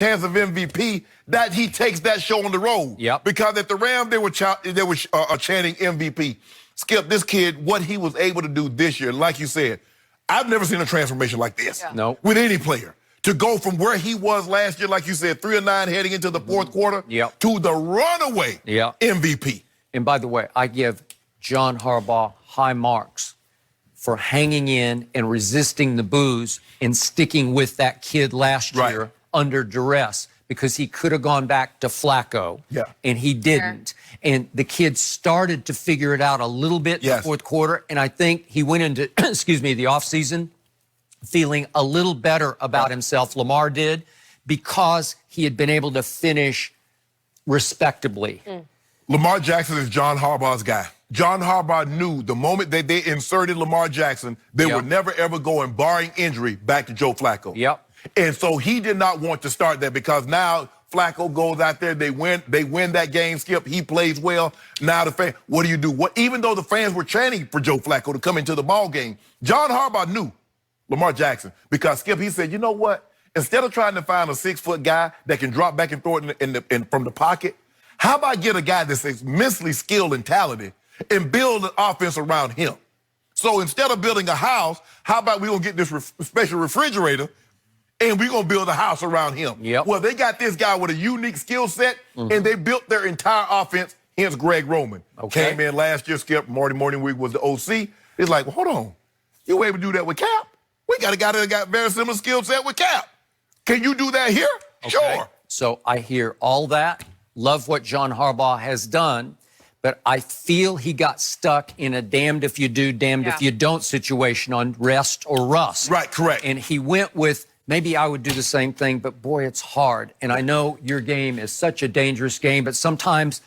chance of MVP, that he takes that show on the road. Yep. Because at the Rams, they were chanting MVP. Skip, this kid, what he was able to do this year, like you said, I've never seen a transformation like this. Yeah. No. With any player. To go from where he was last year, like you said, 3-9 heading into the fourth quarter, to the runaway MVP. And by the way, I give John Harbaugh high marks for hanging in and resisting the boos and sticking with that kid last year under duress, because he could have gone back to Flacco, and he didn't. And the kid started to figure it out a little bit in the fourth quarter, and I think he went into, excuse me, the offseason feeling a little better about himself. Lamar did, because he had been able to finish respectably. Lamar Jackson is John Harbaugh's guy. John Harbaugh knew the moment that they inserted Lamar Jackson, they were never, ever going, barring injury, back to Joe Flacco. And so he did not want to start that, because now Flacco goes out there, they win that game, Skip. He plays well. Now the fan, what do you do? Even though the fans were chanting for Joe Flacco to come into the ball game, John Harbaugh knew Lamar Jackson, because Skip, he said, you know what? Instead of trying to find a 6-foot guy that can drop back and throw it from the pocket, how about get a guy that's immensely skilled and talented and build an offense around him? So instead of building a house, how about we gonna get this special refrigerator and we're going to build a house around him? Well, they got this guy with a unique skill set, and they built their entire offense, hence Greg Roman. Came in last year, Skip, Marty Morningwig was the OC. It's like, well, hold on. You were able to do that with Cap? We got a guy that got very similar skill set with Cap. Can you do that here? Sure. So I hear all that, love what John Harbaugh has done, but I feel he got stuck in a damned if you do, damned if you don't situation on rest or rust. Right, correct. And he went with, maybe I would do the same thing, but boy, it's hard. And I know your game is such a dangerous game, but sometimes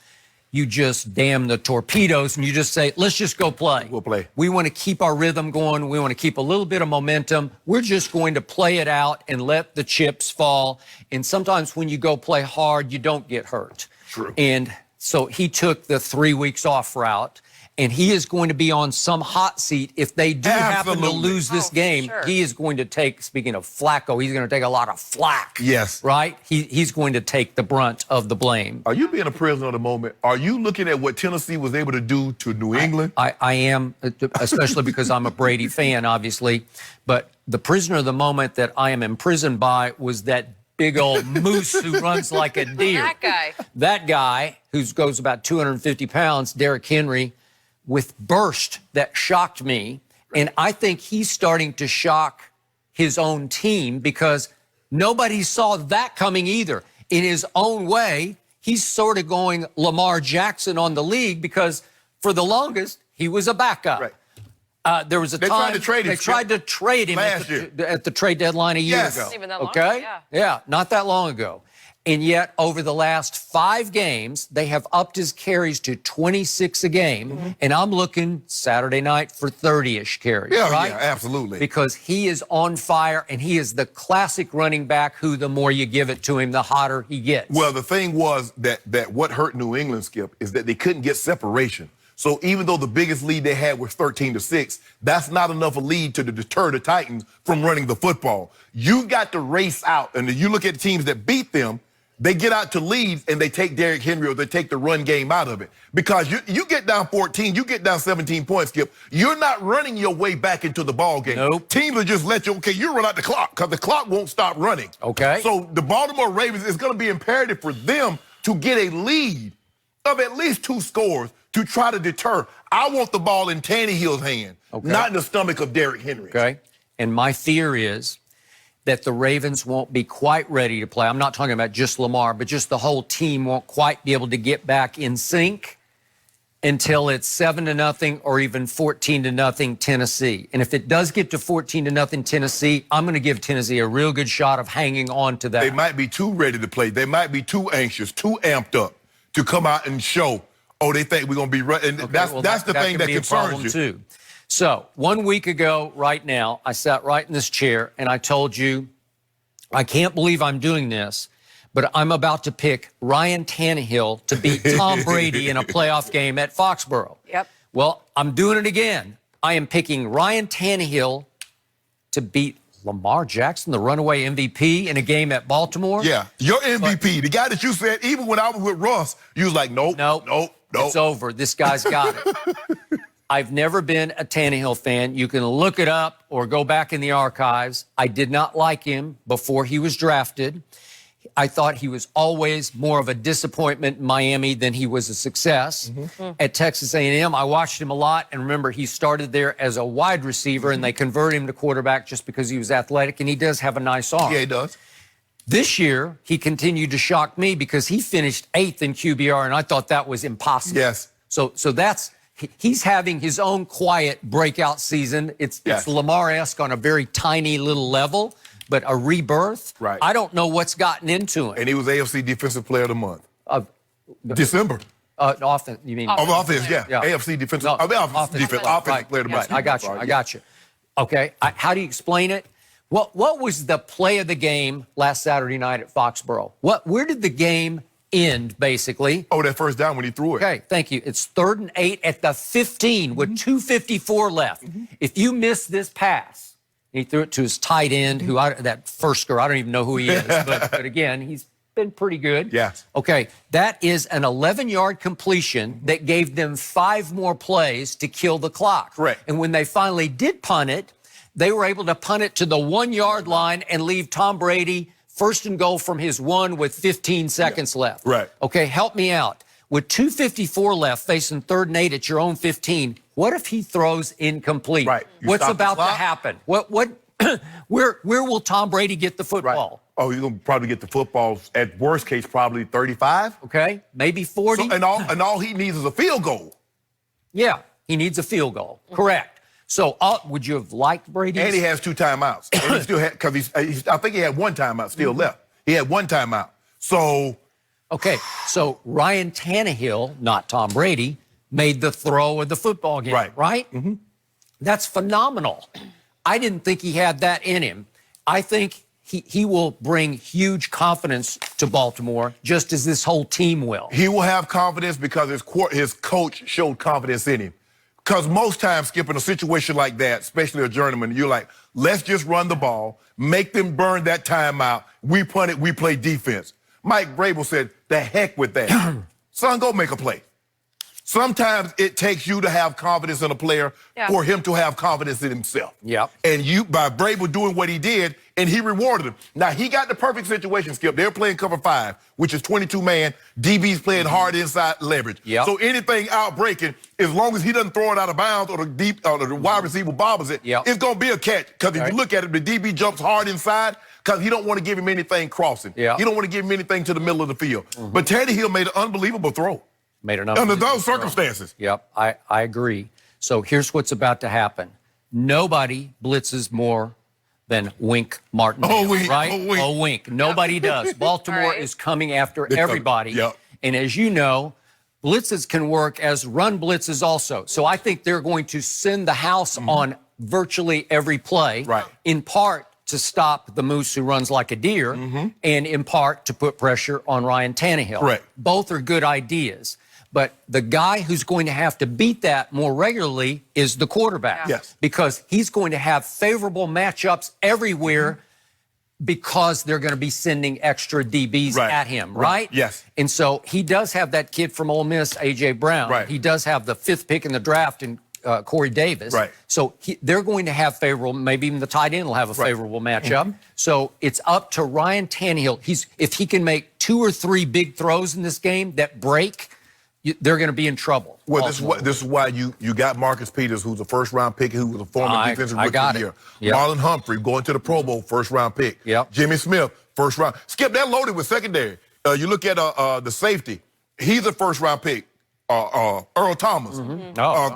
you just damn the torpedoes and you just say, let's just go play. We'll play. We want to keep our rhythm going. We want to keep a little bit of momentum. We're just going to play it out and let the chips fall. And sometimes when you go play hard, you don't get hurt. True. And so he took the 3 weeks off route, and he is going to be on some hot seat if they do happen to lose this game. He is going to take, speaking of Flacco, he's going to take a lot of flack. Right? He's going to take the brunt of the blame. Are you being a prisoner of the moment? Are you looking at what Tennessee was able to do to New England? I am, especially because I'm a Brady fan, obviously. But the prisoner of the moment that I am imprisoned by was that big old moose who runs like a deer. That guy, who goes about 250 pounds, Derrick Henry, with burst that shocked me. And I think he's starting to shock his own team, because nobody saw that coming either. In his own way, he's sort of going Lamar Jackson on the league, because for the longest, he was a backup. There was a time tried to trade him. They tried to trade him at the trade deadline a year ago. Even that long, Yeah, not that long ago. And yet, over the last 5 games, they have upped his carries to 26 a game. And I'm looking Saturday night for 30-ish carries, right? Yeah, absolutely. Because he is on fire, and he is the classic running back who, the more you give it to him, the hotter he gets. Well, the thing was that what hurt New England, Skip, is that they couldn't get separation. So even though the biggest lead they had was 13-6, that's not enough a lead to deter the Titans from running the football. You got to race out, and you look at teams that beat them, they get out to leads and they take Derrick Henry, or they take the run game out of it. Because you get down 14, you get down 17 points, Skip, you're not running your way back into the ball game. Teams will just let you, you run out the clock, because the clock won't stop running. So the Baltimore Ravens, is going to be imperative for them to get a lead of at least 2 scores to try to deter. I want the ball in Tannehill's hand, not in the stomach of Derrick Henry. And my fear is that the Ravens won't be quite ready to play. I'm not talking about just Lamar, but just the whole team won't quite be able to get back in sync until it's 7-0 or even 14-0 Tennessee. And if it does get to 14-0 Tennessee, I'm going to give Tennessee a real good shot of hanging on to that. They might be too ready to play. They might be too anxious, too amped up to come out and show, oh, they think we're going to be ready. And that's the thing that concerns you. Too. So 1 week ago right now, I sat right in this chair and I told you, I can't believe I'm doing this, but I'm about to pick Ryan Tannehill to beat Tom Brady in a playoff game at Foxborough. Well, I'm doing it again. I am picking Ryan Tannehill to beat Lamar Jackson, the runaway MVP in a game at Baltimore? Yeah, your MVP, the guy that you said, even when I was with Russ, you was like, nope. It's over. This guy's got it. I've never been a Tannehill fan. You can look it up or go back in the archives. I did not like him before he was drafted. I thought he was always more of a disappointment in Miami than he was a success. At Texas A&M, I watched him a lot, and remember, he started there as a wide receiver, and they converted him to quarterback just because he was athletic, and he does have a nice arm. Yeah, he does. This year, he continued to shock me because he finished 8th in QBR, and I thought that was impossible. Yes. So that's he's having his own quiet breakout season. It's Lamar-esque on a very tiny little level, but a rebirth. Right. I don't know what's gotten into him. And he was AFC Defensive Player of the Month. December. Offense, you mean? Offense, yeah. AFC Defensive. Offensive Player of the Month. I got you. Okay. How do you explain it? What was the play of the game last Saturday night at Foxborough? Where did the game end, basically? Oh, that first down when he threw it. Okay, thank you. It's 3rd and 8 at the 15 with 2:54 left. If you miss this pass, he threw it to his tight end, that first girl, I don't even know who he is, but again, he's been pretty good. Yes. Okay, that is an 11-yard completion that gave them 5 more plays to kill the clock. Correct. And when they finally did punt it, they were able to punt it to the 1-yard line and leave Tom Brady first and goal from his 1 with 15 seconds left. Right. Okay, help me out. With 2:54 left, facing 3rd and 8 at your own 15, what if he throws incomplete? Right. What's about to happen? Where will Tom Brady get the football? Right. Oh, he's going to probably get the football, at worst case, probably 35. Okay, maybe 40. So, and all he needs is a field goal. Yeah, he needs a field goal. Correct. So would you have liked Brady? And he has 2 timeouts. And he still had, because I think he had 1 timeout still left. He had 1 timeout. So. Okay, so Ryan Tannehill, not Tom Brady, made the throw of the football game. Right? That's phenomenal. I didn't think he had that in him. I think he will bring huge confidence to Baltimore, just as this whole team will. He will have confidence because his coach showed confidence in him. Because most times, Skip, in a situation like that, especially a journeyman, you're like, let's just run the ball, make them burn that timeout, we punt it, we play defense. Mike Vrabel said, the heck with that. Son, go make a play. Sometimes it takes you to have confidence in a player for him to have confidence in himself. Yep. And by Vrabel doing what he did, and he rewarded him. Now, he got the perfect situation, Skip. They're playing cover 5, which is 22-man. DB's playing hard inside leverage. Yep. So anything out breaking, as long as he doesn't throw it out of bounds or the wide receiver bobbles it, it's going to be a catch. Because if you look at it, the DB jumps hard inside because he don't want to give him anything crossing. Yeah. He don't want to give him anything to the middle of the field. But Tannehill made an unbelievable throw. Under those circumstances. Yep, I agree. So here's what's about to happen. Nobody blitzes more than Wink Martindale, right? Oh, Wink. Nobody does. Baltimore is coming after everybody. Yep. And as you know, blitzes can work as run blitzes also. So I think they're going to send the house on virtually every play, in part to stop the moose who runs like a deer, and in part to put pressure on Ryan Tannehill. Correct. Both are good ideas. But the guy who's going to have to beat that more regularly is the quarterback. Yes. Because he's going to have favorable matchups everywhere because they're going to be sending extra DBs at him, right? Yes. And so he does have that kid from Ole Miss, A.J. Brown. Right. He does have the 5th pick in the draft in Corey Davis. Right. So they're going to have favorable, maybe even the tight end will have a favorable matchup. So it's up to Ryan Tannehill. If he can make 2 or 3 big throws in this game that break, they're going to be in trouble. Well, this is why you got Marcus Peters, who's a first-round pick, who was a former defensive rookie of the year. Yep. Marlon Humphrey going to the Pro Bowl, first-round pick. Yep. Jimmy Smith, first-round. Skip, that loaded with secondary. You look at the safety. He's a first-round pick. Earl Thomas.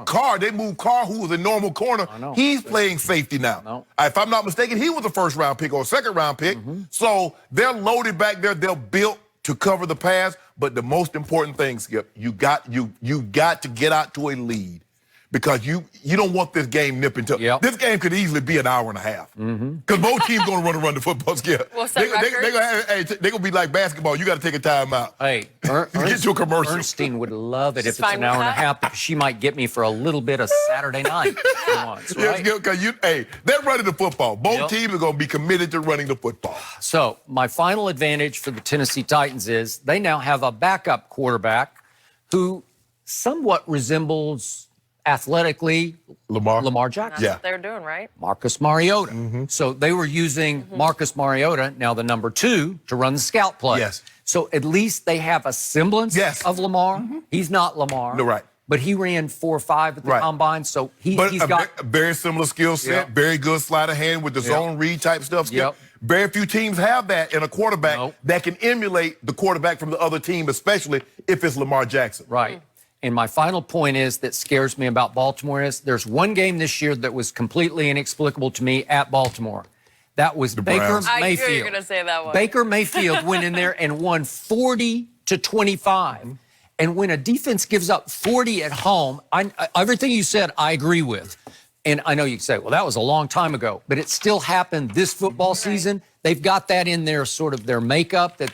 Carr, they moved Carr, who was a normal corner. He's playing safety now. If I'm not mistaken, he was a first-round pick or a second-round pick. So they're loaded back there. They're built to cover the pass. But the most important thing, Skip, you got to get out to a lead. because you don't want this game nipping to. This game could easily be an hour and a half. Because both teams going to run the football skill. They're going to be like basketball. You got to take a timeout. Hey, get to a commercial. Ernestine would love it if it's an hour and a half, because she might get me for a little bit of Saturday night once, right? Because they're running the football. Both teams are going to be committed to running the football. So my final advantage for the Tennessee Titans is they now have a backup quarterback who somewhat resembles athletically Lamar Jackson. That's what they're doing, right? Marcus Mariota. So they were using Marcus Mariota, now the number 2, to run the scout play. So at least they have a semblance of Lamar. He's not Lamar. No, right. But he ran 4.5 at the combine, so he's got a very similar skill set, very good sleight of hand with the zone read type stuff. Very few teams have that in a quarterback that can emulate the quarterback from the other team, especially if it's Lamar Jackson. Right. And my final point is that scares me about Baltimore is there's one game this year that was completely inexplicable to me at Baltimore. That was Baker Mayfield. I knew you were going to say that one. Baker Mayfield went in there and won 40-25. And when a defense gives up 40 at home, everything you said, I agree with. And I know you say, well, that was a long time ago, but it still happened this football season. They've got that in their sort of their makeup, that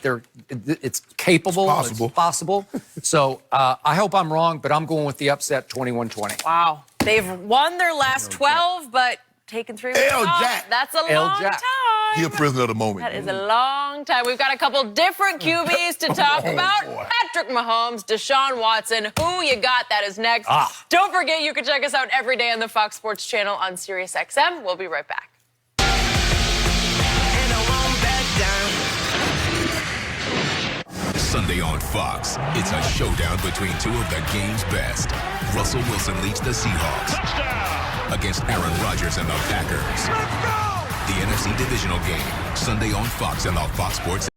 it's capable, it's possible. So I hope I'm wrong, but I'm going with the upset 21-20. Wow. They've won their last 12, but taken 3 weeks off. That's a long time. He's a prisoner of the moment. That is a long time. We've got a couple different QBs to talk about. Patrick Mahomes, Deshaun Watson. Who you got? That is next. Don't forget, you can check us out every day on the Fox Sports channel on SiriusXM. We'll be right back. Sunday on Fox, it's a showdown between 2 of the game's best. Russell Wilson leads the Seahawks. Touchdown! Against Aaron Rodgers and the Packers. Let's go! The NFC Divisional game, Sunday on Fox and the Fox Sports